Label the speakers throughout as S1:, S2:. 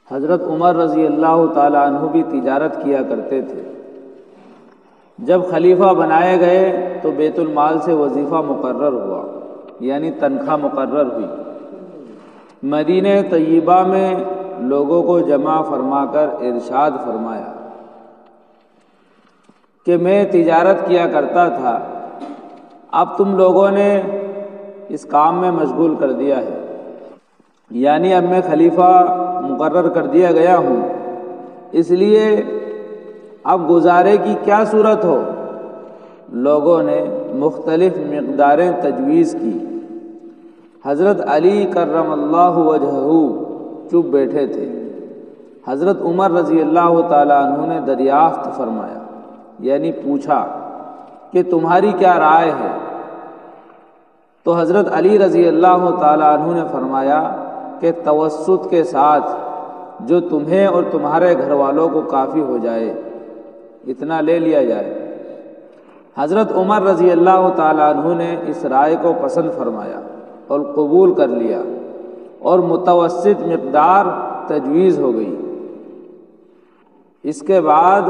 S1: حضرت عمر رضی اللہ تعالیٰ عنہ بھی تجارت کیا کرتے تھے۔ جب خلیفہ بنائے گئے تو بیت المال سے وظیفہ مقرر ہوا، یعنی تنخواہ مقرر ہوئی۔ مدینہ طیبہ میں لوگوں کو جمع فرما کر ارشاد فرمایا کہ میں تجارت کیا کرتا تھا، اب تم لوگوں نے اس کام میں مشغول کر دیا ہے، یعنی اب میں خلیفہ مقرر کر دیا گیا ہوں، اس لیے اب گزارے کی کیا صورت ہو؟ لوگوں نے مختلف مقداریں تجویز کی۔ حضرت علی کرم اللہ وجہہ چپ بیٹھے تھے۔ حضرت عمر رضی اللہ تعالیٰ عنہ نے دریافت فرمایا، یعنی پوچھا کہ تمہاری کیا رائے ہے؟ تو حضرت علی رضی اللہ تعالیٰ عنہ نے فرمایا کہ توسط کے ساتھ جو تمہیں اور تمہارے گھر والوں کو کافی ہو جائے، اتنا لے لیا جائے۔ حضرت عمر رضی اللہ تعالیٰ عنہ نے اس رائے کو پسند فرمایا اور قبول کر لیا، اور متوسط مقدار تجویز ہو گئی۔ اس کے بعد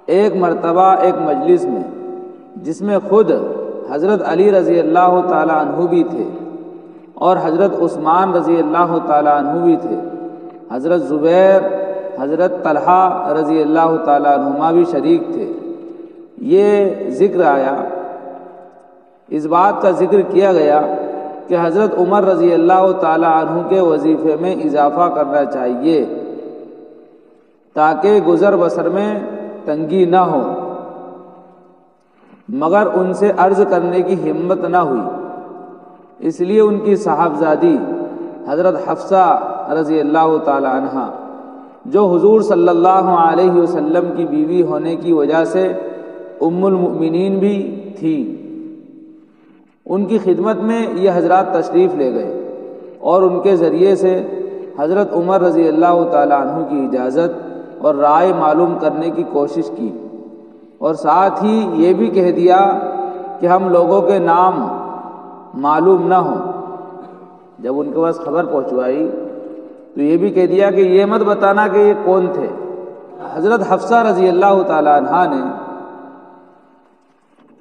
S1: ایک مرتبہ ایک مجلس میں، جس میں خود حضرت علی رضی اللہ تعالیٰ عنہ بھی تھے اور حضرت عثمان رضی اللہ تعالیٰ عنہ بھی تھے، حضرت زبیر، حضرت طلحہ رضی اللہ تعالیٰ عنہما بھی شریک تھے، یہ ذکر آیا، اس بات کا ذکر کیا گیا کہ حضرت عمر رضی اللہ تعالیٰ عنہ کے وظیفے میں اضافہ کرنا چاہیے تاکہ گزر بسر میں تنگی نہ ہو، مگر ان سے عرض کرنے کی ہمت نہ ہوئی، اس لیے ان کی صاحبزادی حضرت حفصہ رضی اللہ تعالی عنہا، جو حضور صلی اللہ علیہ وسلم کی بیوی ہونے کی وجہ سے ام المؤمنین بھی تھی، ان کی خدمت میں یہ حضرات تشریف لے گئے اور ان کے ذریعے سے حضرت عمر رضی اللہ تعالی عنہ کی اجازت اور رائے معلوم کرنے کی کوشش کی، اور ساتھ ہی یہ بھی کہہ دیا کہ ہم لوگوں کے نام معلوم نہ ہوں۔ جب ان کے پاس خبر پہنچوائی تو یہ بھی کہہ دیا کہ یہ مت بتانا کہ یہ کون تھے۔ حضرت حفصہ رضی اللہ تعالی عنہا نے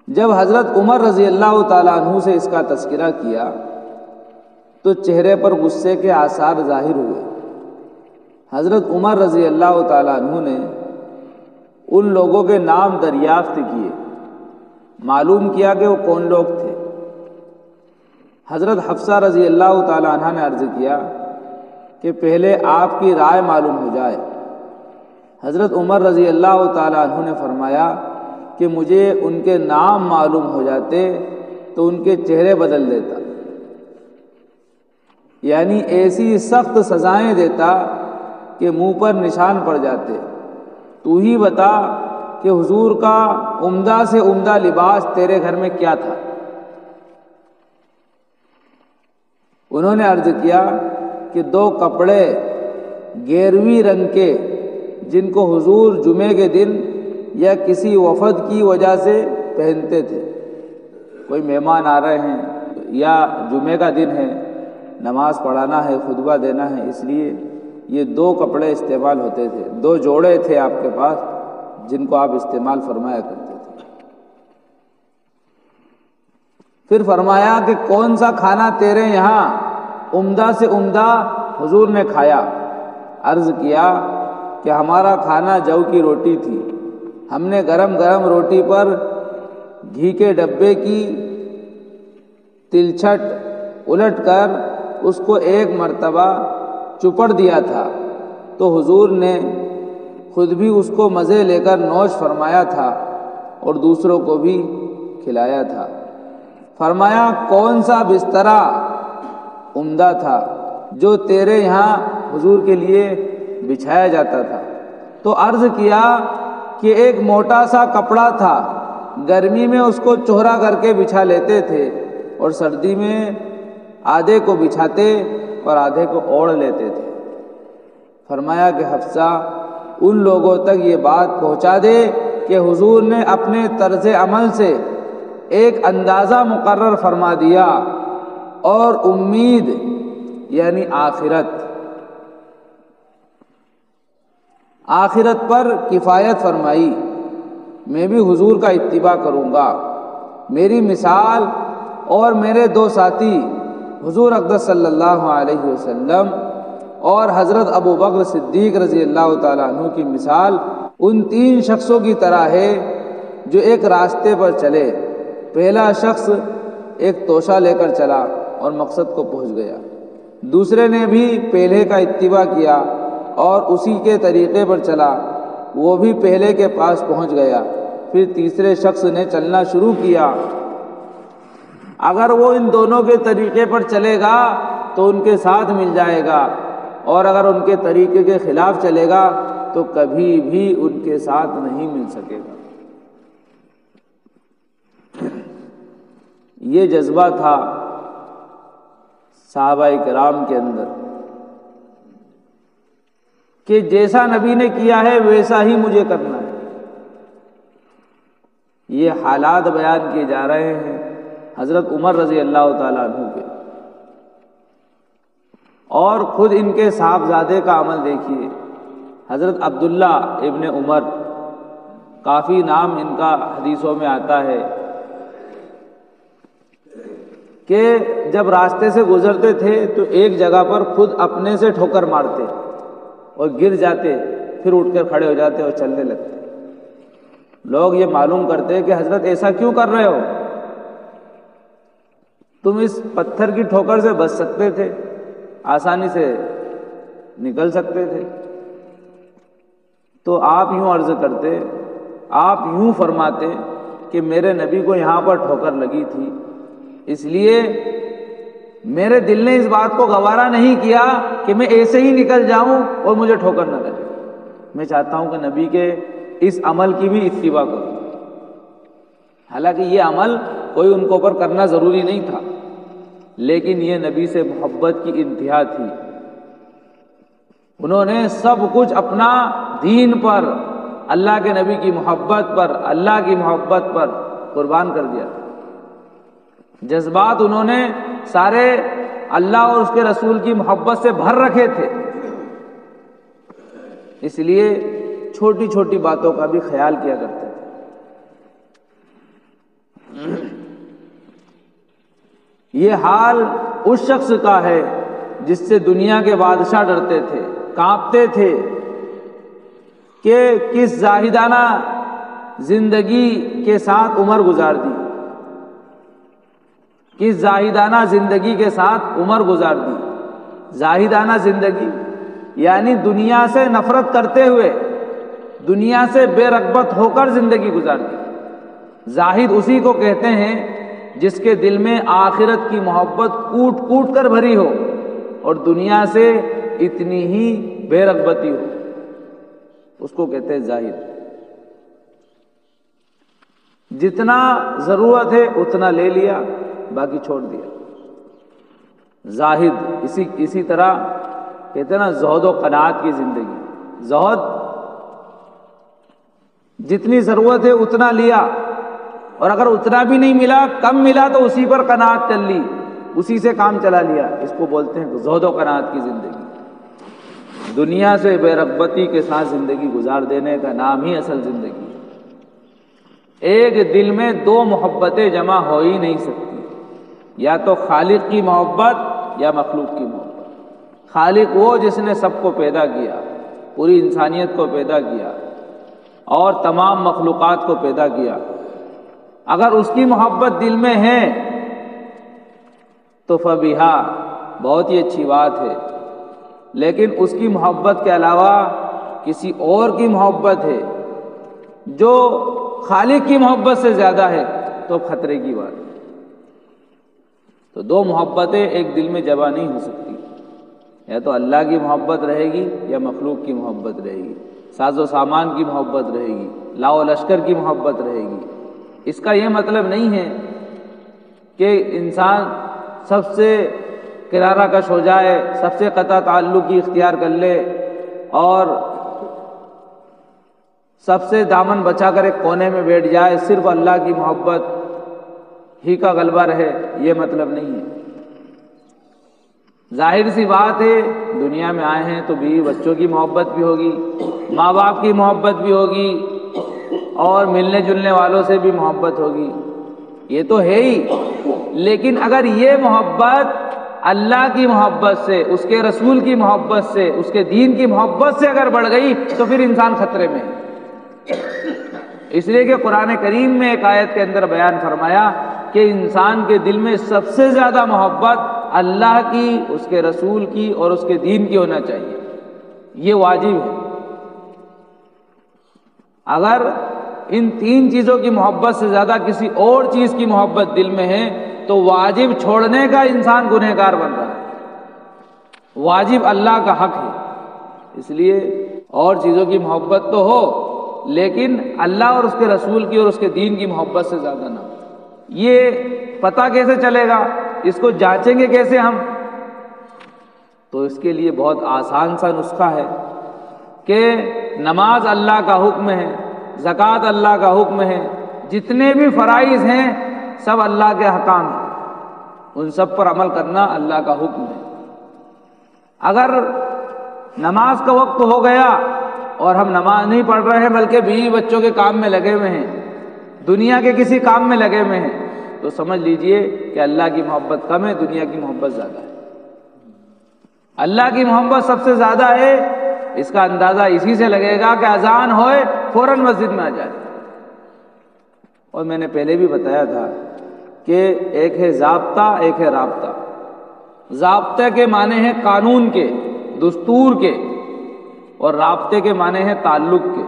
S1: جب حضرت عمر رضی اللہ تعالی عنہ سے اس کا تذکرہ کیا تو چہرے پر غصے کے آثار ظاہر ہوئے۔ حضرت عمر رضی اللہ تعالی عنہ نے ان لوگوں کے نام دریافت کیے، معلوم کیا کہ وہ کون لوگ تھے۔ حضرت حفصہ رضی اللہ تعالی عنہ نے عرض کیا کہ پہلے آپ کی رائے معلوم ہو جائے۔ حضرت عمر رضی اللہ تعالی عنہ نے فرمایا کہ مجھے ان کے نام معلوم ہو جاتے تو ان کے چہرے بدل دیتا، یعنی ایسی سخت سزائیں دیتا کہ منہ پر نشان پڑ جاتے۔ تو ہی بتا کہ حضور کا عمدہ سے عمدہ لباس تیرے گھر میں کیا تھا؟ انہوں نے عرض کیا کہ 2 کپڑے گیروی رنگ کے، جن کو حضور جمعے کے دن یا کسی وفد کی وجہ سے پہنتے تھے، کوئی مہمان آ رہے ہیں یا جمعے کا دن ہے، نماز پڑھانا ہے، خطبہ دینا ہے، اس لیے یہ 2 کپڑے استعمال ہوتے تھے، 2 جوڑے تھے آپ کے پاس جن کو آپ استعمال فرمایا کرتے تھے۔ پھر فرمایا کہ کون سا کھانا تیرے یہاں عمدہ سے عمدہ حضور نے کھایا؟ عرض کیا کہ ہمارا کھانا جو کی روٹی تھی، ہم نے گرم گرم روٹی پر گھی کے ڈبے کی تلچھٹ الٹ کر اس کو ایک مرتبہ چپڑ دیا تھا، تو حضور نے خود بھی اس کو مزے لے کر نوش فرمایا تھا اور دوسروں کو بھی کھلایا تھا۔ فرمایا کون سا بسترا عمدہ تھا جو تیرے یہاں حضور کے لیے بچھایا جاتا تھا؟ تو عرض کیا کہ ایک موٹا سا کپڑا تھا، گرمی میں اس کو چوہرا کر کے بچھا لیتے تھے اور سردی میں آدھے کو بچھاتے اور آدھے کو اوڑھ لیتے تھے۔ فرمایا کہ حفصہ ان لوگوں تک یہ بات پہنچا دے کہ حضور نے اپنے طرز عمل سے ایک اندازہ مقرر فرما دیا، اور امید یعنی آخرت آخرت پر کفایت فرمائی، میں بھی حضور کا اتباع کروں گا۔ میری مثال اور میرے دو ساتھی حضور اقدس صلی اللہ علیہ وسلم اور حضرت ابو بکر صدیق رضی اللہ تعالیٰ عنہ کی مثال ان تین شخصوں کی طرح ہے جو ایک راستے پر چلے۔ پہلا شخص ایک توشہ لے کر چلا اور مقصد کو پہنچ گیا، دوسرے نے بھی پہلے کا اتباع کیا اور اسی کے طریقے پر چلا، وہ بھی پہلے کے پاس پہنچ گیا، پھر تیسرے شخص نے چلنا شروع کیا۔ اگر وہ ان دونوں کے طریقے پر چلے گا تو ان کے ساتھ مل جائے گا، اور اگر ان کے طریقے کے خلاف چلے گا تو کبھی بھی ان کے ساتھ نہیں مل سکے گا۔ یہ جذبہ تھا صحابہ کرام کے اندر کہ جیسا نبی نے کیا ہے ویسا ہی مجھے کرنا ہے۔ یہ حالات بیان کیے جا رہے ہیں حضرت عمر رضی اللہ تعالیٰ عنہ کے، اور خود ان کے صاحبزادے کا عمل دیکھیے، حضرت عبداللہ ابن عمر، کافی نام ان کا حدیثوں میں آتا ہے کہ جب راستے سے گزرتے تھے تو ایک جگہ پر خود اپنے سے ٹھوکر مارتے اور گر جاتے، پھر اٹھ کر کھڑے ہو جاتے اور چلنے لگتے۔ لوگ یہ معلوم کرتے کہ حضرت ایسا کیوں کر رہے ہو؟ تم اس پتھر کی ٹھوکر سے بچ سکتے تھے، آسانی سے نکل سکتے تھے۔ تو آپ یوں عرض کرتے، آپ یوں فرماتے کہ میرے نبی کو یہاں پر ٹھوکر لگی تھی، اس لیے میرے دل نے اس بات کو گوارا نہیں کیا کہ میں ایسے ہی نکل جاؤں اور مجھے ٹھوکر نہ لگے۔ میں چاہتا ہوں کہ نبی کے اس عمل کی بھی اتباع کروں۔ حالانکہ یہ عمل کوئی ان کو پر کرنا ضروری نہیں تھا، لیکن یہ نبی سے محبت کی انتہا تھی۔ انہوں نے سب کچھ اپنا دین پر، اللہ کے نبی کی محبت پر، اللہ کی محبت پر قربان کر دیا۔ جذبات انہوں نے سارے اللہ اور اس کے رسول کی محبت سے بھر رکھے تھے، اس لیے چھوٹی چھوٹی باتوں کا بھی خیال کیا کرتے تھے۔ یہ حال اس شخص کا ہے جس سے دنیا کے بادشاہ ڈرتے تھے، کانپتے تھے کہ کس زاہدانہ زندگی کے ساتھ عمر گزار دی، کس زاہدانہ زندگی کے ساتھ عمر گزار دی۔ زاہدانہ زندگی یعنی دنیا سے نفرت کرتے ہوئے، دنیا سے بے رغبت ہو کر زندگی گزار دی۔ زاہد اسی کو کہتے ہیں جس کے دل میں آخرت کی محبت کوٹ کوٹ کر بھری ہو اور دنیا سے اتنی ہی بے رغبتی ہو، اس کو کہتے ہیں زاہد۔ جتنا ضرورت ہے اتنا لے لیا، باقی چھوڑ دیا۔ زاہد اسی طرح کہتے ہیں نا زہد و قناعت کی زندگی۔ زہد جتنی ضرورت ہے اتنا لیا، اور اگر اتنا بھی نہیں ملا، کم ملا تو اسی پر قناعت کر لی، اسی سے کام چلا لیا۔ اس کو بولتے ہیں زہد و قناعت کی زندگی۔ دنیا سے بے رغبتی کے ساتھ زندگی گزار دینے کا نام ہی اصل زندگی۔ ایک دل میں دو محبتیں جمع ہو ہی نہیں سکتی، یا تو خالق کی محبت یا مخلوق کی محبت۔ خالق وہ جس نے سب کو پیدا کیا، پوری انسانیت کو پیدا کیا اور تمام مخلوقات کو پیدا کیا۔ اگر اس کی محبت دل میں ہے تو فبیہا، بہت ہی اچھی بات ہے، لیکن اس کی محبت کے علاوہ کسی اور کی محبت ہے جو خالق کی محبت سے زیادہ ہے تو خطرے کی بات ہے۔ تو دو محبتیں ایک دل میں جمع نہیں ہو سکتی، یا تو اللہ کی محبت رہے گی یا مخلوق کی محبت رہے گی، ساز و سامان کی محبت رہے گی، لاؤ و لشکر کی محبت رہے گی۔ اس کا یہ مطلب نہیں ہے کہ انسان سب سے کنارہ کش ہو جائے، سب سے قطع تعلق کی اختیار کر لے اور سب سے دامن بچا کر ایک کونے میں بیٹھ جائے، صرف اللہ کی محبت ہی کا غلبہ رہے، یہ مطلب نہیں ہے۔ ظاہر سی بات ہے، دنیا میں آئے ہیں تو بیوی بچوں کی محبت بھی ہوگی، ماں باپ کی محبت بھی ہوگی اور ملنے جلنے والوں سے بھی محبت ہوگی، یہ تو ہے ہی، لیکن اگر یہ محبت اللہ کی محبت سے، اس کے رسول کی محبت سے، اس کے دین کی محبت سے اگر بڑھ گئی تو پھر انسان خطرے میں ہے۔ اس لیے کہ قرآن کریم میں ایک آیت کے اندر بیان فرمایا کہ انسان کے دل میں سب سے زیادہ محبت اللہ کی، اس کے رسول کی اور اس کے دین کی ہونا چاہیے، یہ واجب ہے۔ اگر ان تین چیزوں کی محبت سے زیادہ کسی اور چیز کی محبت دل میں ہے تو واجب چھوڑنے کا انسان گنہگار بن رہا ہے، واجب اللہ کا حق ہے۔ اس لیے اور چیزوں کی محبت تو ہو لیکن اللہ اور اس کے رسول کی اور اس کے دین کی محبت سے زیادہ نہ ہو۔ یہ پتہ کیسے چلے گا، اس کو جانچیں گے کیسے ہم؟ تو اس کے لیے بہت آسان سا نسخہ ہے کہ نماز اللہ کا حکم ہے، زکوٰۃ اللہ کا حکم ہے، جتنے بھی فرائض ہیں سب اللہ کے احکام ہیں، ان سب پر عمل کرنا اللہ کا حکم ہے۔ اگر نماز کا وقت ہو گیا اور ہم نماز نہیں پڑھ رہے ہیں بلکہ بیوی بچوں کے کام میں لگے ہوئے ہیں، دنیا کے کسی کام میں لگے ہوئے ہیں، تو سمجھ لیجئے کہ اللہ کی محبت کم ہے، دنیا کی محبت زیادہ ہے۔ اللہ کی محبت سب سے زیادہ ہے، اس کا اندازہ اسی سے لگے گا کہ اذان ہوئے فوراً مسجد میں آ جائے۔ اور میں نے پہلے بھی بتایا تھا کہ ایک ہے ضابطہ، ایک ہے رابطہ۔ ضابطے کے معنی ہیں قانون کے، دستور کے، اور رابطے کے معنی ہیں تعلق کے۔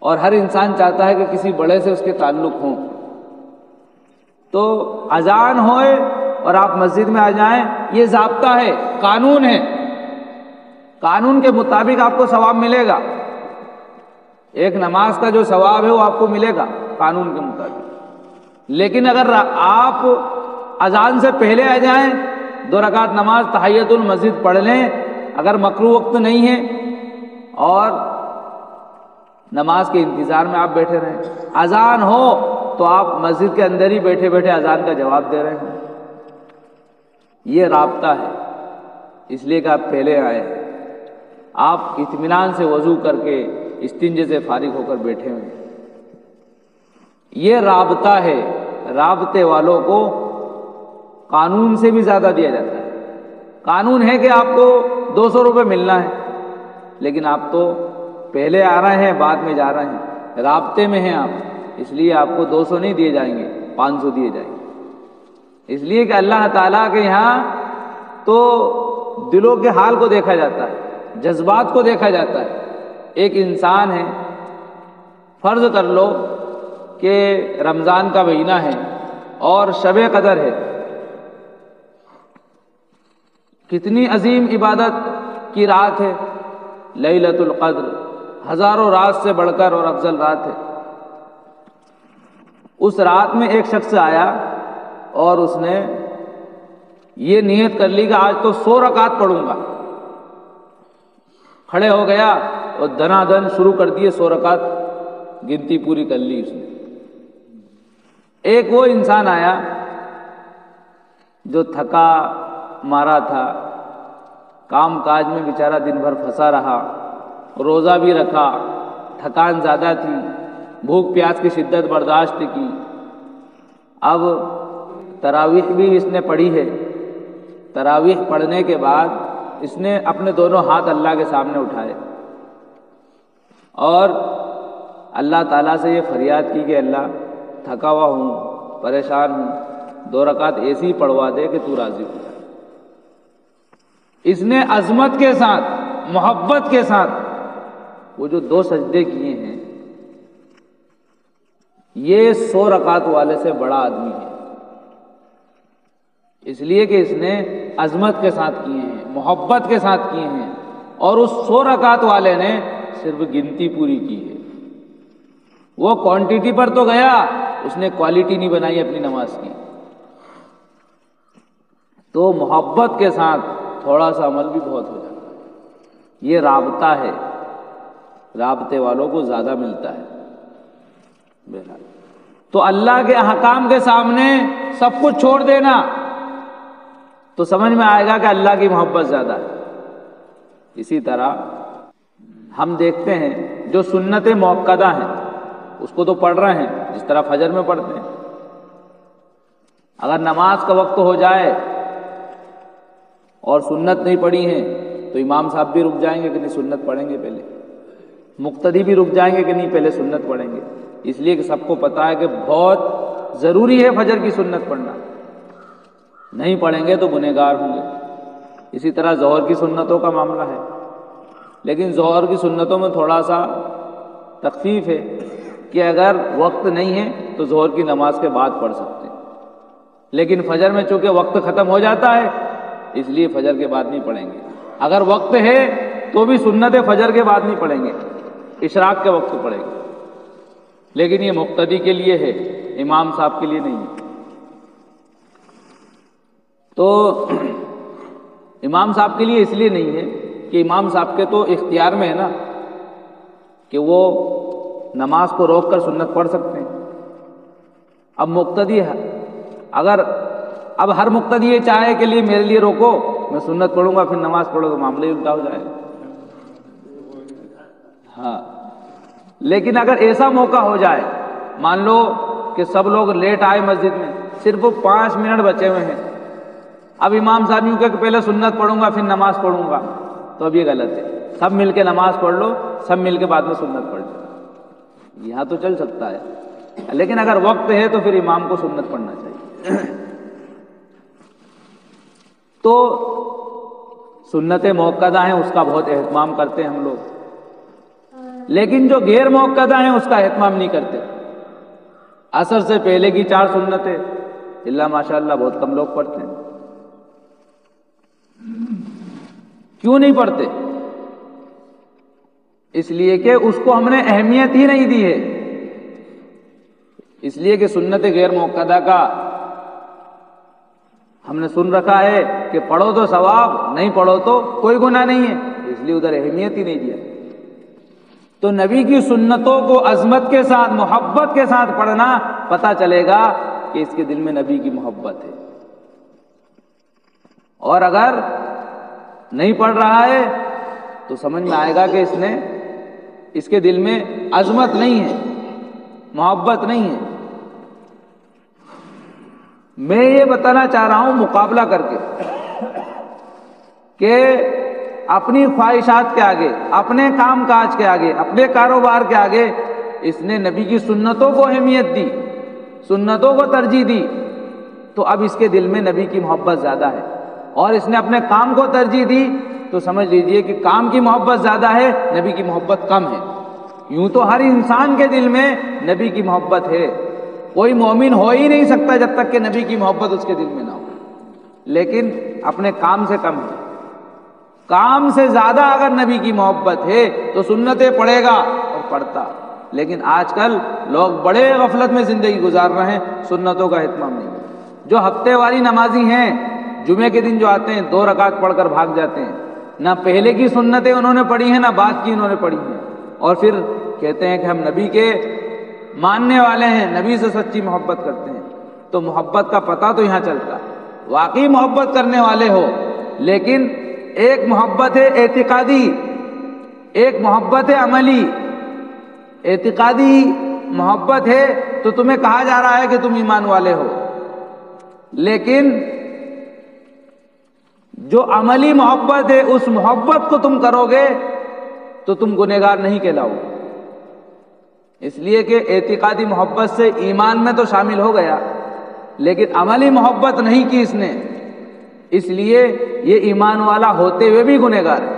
S1: اور ہر انسان چاہتا ہے کہ کسی بڑے سے اس کے تعلق ہوں۔ تو اذان ہوئے اور آپ مسجد میں آ جائیں، یہ ضابطہ ہے، قانون ہے، قانون کے مطابق آپ کو ثواب ملے گا۔ ایک نماز کا جو ثواب ہے وہ آپ کو ملے گا قانون کے مطابق۔ لیکن اگر آپ اذان سے پہلے آ جائیں، 2 رکعت نماز تحیۃ المسجد پڑھ لیں، اگر مکروہ وقت نہیں ہے، اور نماز کے انتظار میں آپ بیٹھے رہیں، اذان ہو تو آپ مسجد کے اندر ہی بیٹھے بیٹھے اذان کا جواب دے رہے ہیں، یہ رابطہ ہے۔ اس لیے کہ آپ پہلے آئے ہیں، آپ اطمینان سے وضو کر کے استنجے سے فارغ ہو کر بیٹھے ہوئے ہیں، یہ رابطہ ہے۔ رابطے والوں کو قانون سے بھی زیادہ دیا جاتا ہے۔ قانون ہے کہ آپ کو 200 روپے ملنا ہے، لیکن آپ تو پہلے آ رہے ہیں بعد میں جا رہے ہیں، رابطے میں ہیں آپ، اس لیے آپ کو 200 نہیں دیے جائیں گے، 500 دیے جائیں گے۔ اس لیے کہ اللہ تعالیٰ کے یہاں تو دلوں کے حال کو دیکھا جاتا ہے، جذبات کو دیکھا جاتا ہے۔ ایک انسان ہے، فرض کر لو کہ رمضان کا مہینہ ہے اور شب قدر ہے، کتنی عظیم عبادت کی رات ہے لیلۃ القدر، ہزاروں رات سے بڑھ کر اور افضل رات ہے۔ اس رات میں ایک شخص آیا اور اس نے یہ نیت کر لی کہ آج تو 100 رکعت پڑھوں گا، کھڑے ہو گیا اور دنا دن شروع کر دیے 100 رکعت گنتی پوری کر لی اس نے۔ ایک وہ انسان آیا جو تھکا مارا تھا، کام کاج میں بیچارہ دن بھر پھنسا رہا، روزہ بھی رکھا، تھکان زیادہ تھی، بھوک پیاس کی شدت برداشت کی۔ اب تراویح بھی اس نے پڑھی ہے، تراویح پڑھنے کے بعد اس نے اپنے دونوں ہاتھ اللہ کے سامنے اٹھائے اور اللہ تعالیٰ سے یہ فریاد کی کہ اللہ تھکا ہوا ہوں، پریشان ہوں، 2 رکعت ایسی پڑھوا دے کہ تو راضی ہو جائے۔ اس نے عظمت کے ساتھ، محبت کے ساتھ وہ جو 2 سجدے کیے ہیں، یہ 100 رکعت والے سے بڑا آدمی ہے، اس لیے کہ اس نے عظمت کے ساتھ کیے ہیں، محبت کے ساتھ کیے ہیں، اور اس 100 رکعت والے نے صرف گنتی پوری کی ہے۔ وہ کوانٹٹی پر تو گیا، اس نے کوالٹی نہیں بنائی اپنی نماز کی۔ تو محبت کے ساتھ تھوڑا سا عمل بھی بہت ہو جاتا ہے، یہ رابطہ ہے، رابطے والوں کو زیادہ ملتا ہے۔ بہرحال تو اللہ کے احکام کے سامنے سب کچھ چھوڑ دینا تو سمجھ میں آئے گا کہ اللہ کی محبت زیادہ ہے۔ اسی طرح ہم دیکھتے ہیں جو سنت موقدہ ہیں اس کو تو پڑھ رہے ہیں جس طرح فجر میں پڑھتے ہیں. اگر نماز کا وقت ہو جائے اور سنت نہیں پڑھی ہے تو امام صاحب بھی رک جائیں گے کہ نہیں سنت پڑھیں گے پہلے, مقتدی بھی رک جائیں گے کہ نہیں پہلے سنت پڑھیں گے, اس لیے کہ سب کو پتہ ہے کہ بہت ضروری ہے فجر کی سنت پڑھنا, نہیں پڑھیں گے تو گنہگار ہوں گے. اسی طرح ظہر کی سنتوں کا معاملہ ہے, لیکن ظہر کی سنتوں میں تھوڑا سا تخفیف ہے کہ اگر وقت نہیں ہے تو ظہر کی نماز کے بعد پڑھ سکتے ہیں, لیکن فجر میں چونکہ وقت ختم ہو جاتا ہے اس لیے فجر کے بعد نہیں پڑھیں گے. اگر وقت ہے تو بھی سنت فجر کے بعد نہیں پڑھیں گے, اشراق کے وقت پڑھیں گے, لیکن یہ مقتدی کے لیے ہے, امام صاحب کے لیے نہیں ہے. تو امام صاحب کے لیے اس لیے نہیں ہے کہ امام صاحب کے تو اختیار میں ہے نا کہ وہ نماز کو روک کر سنت پڑھ سکتے ہیں. اب مقتدی ہے, اگر اب ہر مقتدی یہ چاہے کہ میرے لیے روکو میں سنت پڑھوں گا پھر نماز پڑھو تو معاملہ ہی الٹا ہو جائے گا. ہاں, لیکن اگر ایسا موقع ہو جائے, مان لو کہ سب لوگ لیٹ آئے مسجد میں, صرف 5 منٹ بچے ہوئے ہیں, اب امام صاحب یوں کہ پہلے سنت پڑھوں گا پھر نماز پڑھوں گا, تو اب یہ غلط ہے. سب مل کے نماز پڑھ لو, سب مل کے بعد میں سنت پڑھ لو, یہاں تو چل سکتا ہے. لیکن اگر وقت ہے تو پھر امام کو سنت پڑھنا چاہیے. تو سنت موقدہ ہیں اس کا بہت اہتمام کرتے ہیں ہم لوگ, لیکن جو غیر موقدہ ہیں اس کا اہتمام نہیں کرتے. عصر سے پہلے کی 4 سنتیں اللہ ماشاء اللہ بہت کم لوگ پڑھتے ہیں. کیوں نہیں پڑھتے؟ اس لیے کہ اس کو ہم نے اہمیت ہی نہیں دی ہے. اس لیے کہ سنت غیر موقدہ کا ہم نے سن رکھا ہے کہ پڑھو تو ثواب, نہیں پڑھو تو کوئی گناہ نہیں ہے, اس لیے ادھر اہمیت ہی نہیں دیا. تو نبی کی سنتوں کو عظمت کے ساتھ محبت کے ساتھ پڑھنا, پتہ چلے گا کہ اس کے دل میں نبی کی محبت ہے. اور اگر نہیں پڑھ رہا ہے تو سمجھ میں آئے گا کہ اس کے دل میں عظمت نہیں ہے, محبت نہیں ہے. میں یہ بتانا چاہ رہا ہوں مقابلہ کر کے کہ اپنی خواہشات کے آگے, اپنے کام کاج کے آگے, اپنے کاروبار کے آگے اس نے نبی کی سنتوں کو اہمیت دی, سنتوں کو ترجیح دی, تو اب اس کے دل میں نبی کی محبت زیادہ ہے. اور اس نے اپنے کام کو ترجیح دی تو سمجھ لیجئے کہ کام کی محبت زیادہ ہے, نبی کی محبت کم ہے. یوں تو ہر انسان کے دل میں نبی کی محبت ہے, کوئی مومن ہو ہی نہیں سکتا جب تک کہ نبی کی محبت اس کے دل میں نہ ہو, لیکن اپنے کام سے کم ہے. کام سے زیادہ اگر نبی کی محبت ہے تو سنتیں پڑھے گا اور پڑھتا. لیکن آج کل لوگ بڑے غفلت میں زندگی گزار رہے ہیں, سنتوں کا اہتمام نہیں. جو ہفتے والی نمازی ہیں, جمعے کے دن جو آتے ہیں 2 رکعت پڑھ کر بھاگ جاتے ہیں, نہ پہلے کی سنتیں انہوں نے پڑھی ہیں نہ بعد کی انہوں نے پڑھی ہیں, اور پھر کہتے ہیں کہ ہم نبی کے ماننے والے ہیں, نبی سے سچی محبت کرتے ہیں. تو محبت کا پتہ تو یہاں چلتا, واقعی محبت کرنے والے ہو, لیکن ایک محبت ہے اعتقادی, ایک محبت ہے عملی. اعتقادی محبت ہے تو تمہیں کہا جا رہا ہے کہ تم ایمان والے ہو, لیکن جو عملی محبت ہے اس محبت کو تم کرو گے تو تم گنہگار نہیں کہلاؤ. اس لیے کہ اعتقادی محبت سے ایمان میں تو شامل ہو گیا, لیکن عملی محبت نہیں کی اس نے, اس لیے یہ ایمان والا ہوتے ہوئے بھی گنہگار ہے.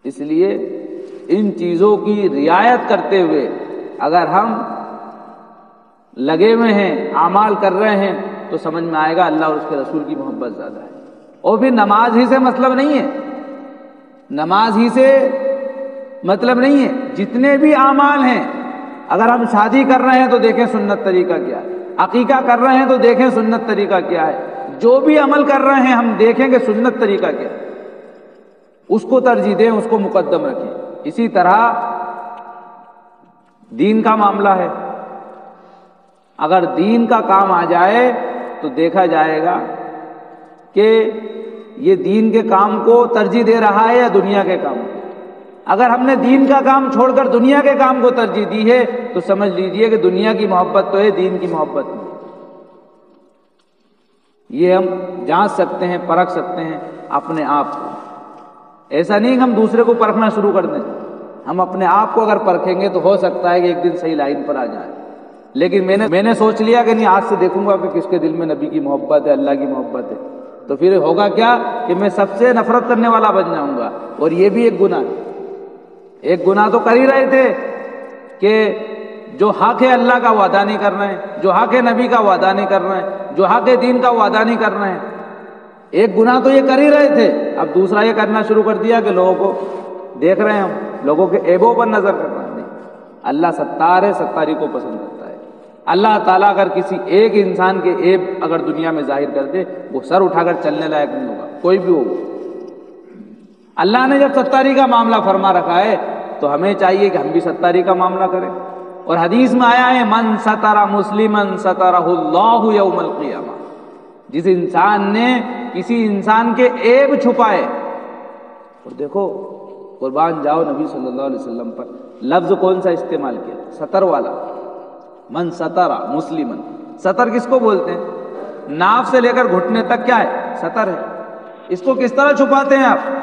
S1: اس لیے ان چیزوں کی رعایت کرتے ہوئے اگر ہم لگے ہوئے ہیں, اعمال کر رہے ہیں, تو سمجھ میں آئے گا اللہ اور اس کے رسول کی محبت زیادہ ہے. اور پھر نماز ہی سے مطلب نہیں ہے, نماز ہی سے مطلب نہیں ہے. جتنے بھی اعمال ہیں, اگر ہم شادی کر رہے ہیں تو دیکھیں سنت طریقہ کیا ہے, عقیقہ کر رہے ہیں تو دیکھیں سنت طریقہ کیا ہے, جو بھی عمل کر رہے ہیں ہم دیکھیں کہ سنت طریقہ کیا ہے, اس کو ترجیح دیں, اس کو مقدم رکھیں. اسی طرح دین کا معاملہ ہے, اگر دین کا کام آ جائے تو دیکھا جائے گا کہ یہ دین کے کام کو ترجیح دے رہا ہے یا دنیا کے کام کو؟ اگر ہم نے دین کا کام چھوڑ کر دنیا کے کام کو ترجیح دی ہے تو سمجھ لیجئے کہ دنیا کی محبت تو ہے، دین کی محبت نہیں۔ یہ ہم جانچ سکتے ہیں، پرکھ سکتے ہیں اپنے آپ کو۔ ایسا نہیں کہ ہم دوسرے کو پرکھنا شروع کر دیں، ہم اپنے آپ کو اگر پرکھیں گے تو ہو سکتا ہے کہ ایک دن صحیح لائن پر آ جائے۔ لیکن میں نے سوچ لیا کہ نہیں، آج سے دیکھوں گا کہ کس کے دل میں نبی کی محبت ہے، اللہ کی محبت ہے، تو پھر ہوگا کیا کہ میں سب سے نفرت کرنے والا بن جاؤں گا، اور یہ بھی ایک گناہ ہے۔ ایک گناہ تو کر ہی رہے تھے کہ جو حق ہے اللہ کا وعدہ نہیں کر رہے ہیں، جو حق ہے نبی کا وعدہ نہیں کر رہے ہیں، جو حق ہے دین کا وعدہ نہیں کر رہے ہیں۔ ایک گناہ تو یہ کر ہی رہے تھے، اب دوسرا یہ کرنا شروع کر دیا کہ لوگوں کو دیکھ رہے ہیں، ہم لوگوں کے عیبوں پر نظر کر رہے ہیں۔ نہیں، اللہ ستار ہے، ستاری کو پسند کرتا ہے۔ اللہ تعالیٰ اگر کسی ایک انسان کے عیب اگر دنیا میں ظاہر کر دے، وہ سر اٹھا کر چلنے لائق نہیں ہوگا، کوئی بھی ہوگا۔ اللہ نے جب ستاری کا معاملہ فرما رکھا ہے تو ہمیں چاہیے کہ ہم بھی ستاری کا معاملہ کریں۔ اور حدیث میں آیا ہے من ستر مسلمن سترہ اللہ یوم القیامہ، جس انسان نے کسی انسان کے عیب چھپائے، اور دیکھو قربان جاؤ نبی صلی اللہ علیہ وسلم پر لفظ کون سا استعمال کیا؟ ستر والا، من ستر مسلمن۔ ستر کس کو بولتے ہیں؟ ناف سے لے کر گھٹنے تک کیا ہے؟ ستر ہے۔ اس کو کس طرح چھپاتے ہیں آپ؟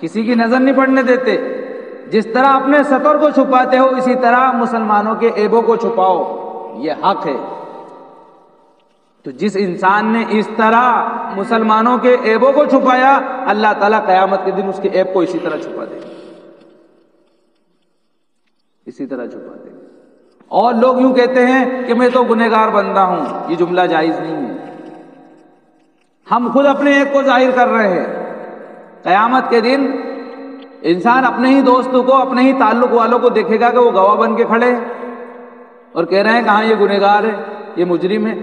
S1: کسی کی نظر نہیں پڑنے دیتے۔ جس طرح اپنے ستر کو چھپاتے ہو اسی طرح مسلمانوں کے عیبوں کو چھپاؤ، یہ حق ہے۔ تو جس انسان نے اس طرح مسلمانوں کے عیبوں کو چھپایا، اللہ تعالیٰ قیامت کے دن اس کے عیب کو اسی طرح چھپا دے گا، اسی طرح چھپا دے گا۔ اور لوگ یوں کہتے ہیں کہ میں تو گنہگار بندہ ہوں، یہ جملہ جائز نہیں ہے۔ ہم خود اپنے عیب کو ظاہر کر رہے ہیں۔ قیامت کے دن انسان اپنے ہی دوستوں کو، اپنے ہی تعلق والوں کو دیکھے گا کہ وہ گواہ بن کے کھڑے ہیں اور کہہ رہے ہیں کہ ہاں یہ گنہگار ہے، یہ مجرم ہے،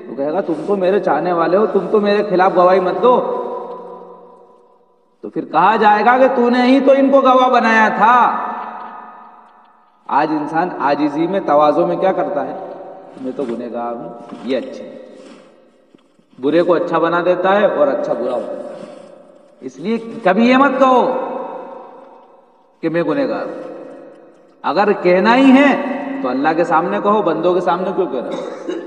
S1: تو کہے گا تم تو میرے چاہنے والے ہو، تم تو میرے خلاف گواہی مت دو۔ تو پھر کہا جائے گا کہ تو نے ہی تو ان کو گواہ بنایا تھا۔ آج انسان عاجزی میں، تواضع میں کیا کرتا ہے؟ میں تو گنہگار ہوں، یہ اچھے ہے، برے کو اچھا بنا دیتا ہے اور اچھا برا ہوتا ہے۔ اس لیے کبھی یہ مت کہو کہ میں گنہگار ہوں۔ اگر کہنا ہی ہے تو اللہ کے سامنے کہو، بندوں کے سامنے کیوں کہہ رہے ہو؟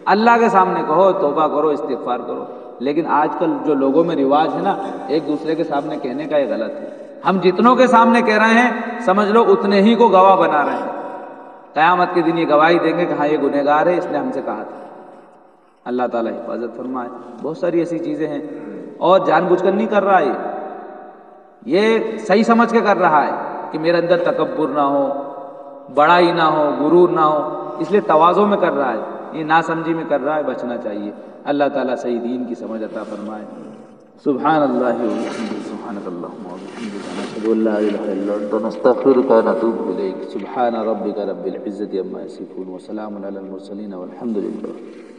S1: اللہ کے سامنے کہو، توبہ کرو، استغفار کرو۔ لیکن آج کل جو لوگوں میں رواج ہے نا، ایک دوسرے کے سامنے کہنے کا، یہ غلط ہے۔ ہم جتنوں کے سامنے کہہ رہے ہیں سمجھ لو اتنے ہی کو گواہ بنا رہے ہیں۔ قیامت کے دن یہ گواہی دیں گے کہ ہاں یہ گنہگار ہے، اس نے ہم سے کہا تھا۔ اللہ تعالیٰ حفاظت فرمائے۔ بہت ساری ایسی چیزیں ہیں، اور جان بوجھ کر نہیں کر رہا ہے، یہ صحیح سمجھ کے کر رہا ہے کہ میرے اندر تکبر نہ ہو، بڑائی نہ ہو، غرور نہ ہو، اس لیے تواضع میں کر رہا ہے، یہ ناسمجھی میں کر رہا ہے۔ بچنا چاہیے۔ اللہ تعالیٰ صحیح دین کی سمجھ عطا فرمائے۔ سبحان اللہ و بحمدہ، سبحانک اللہم و بحمدک، نشہد ان لا الہ الا انت، نستغفرک و نتوب الیک۔ سبحان ربک رب العزۃ عما یصفون، وسلام علی المرسلین، والحمد للہ۔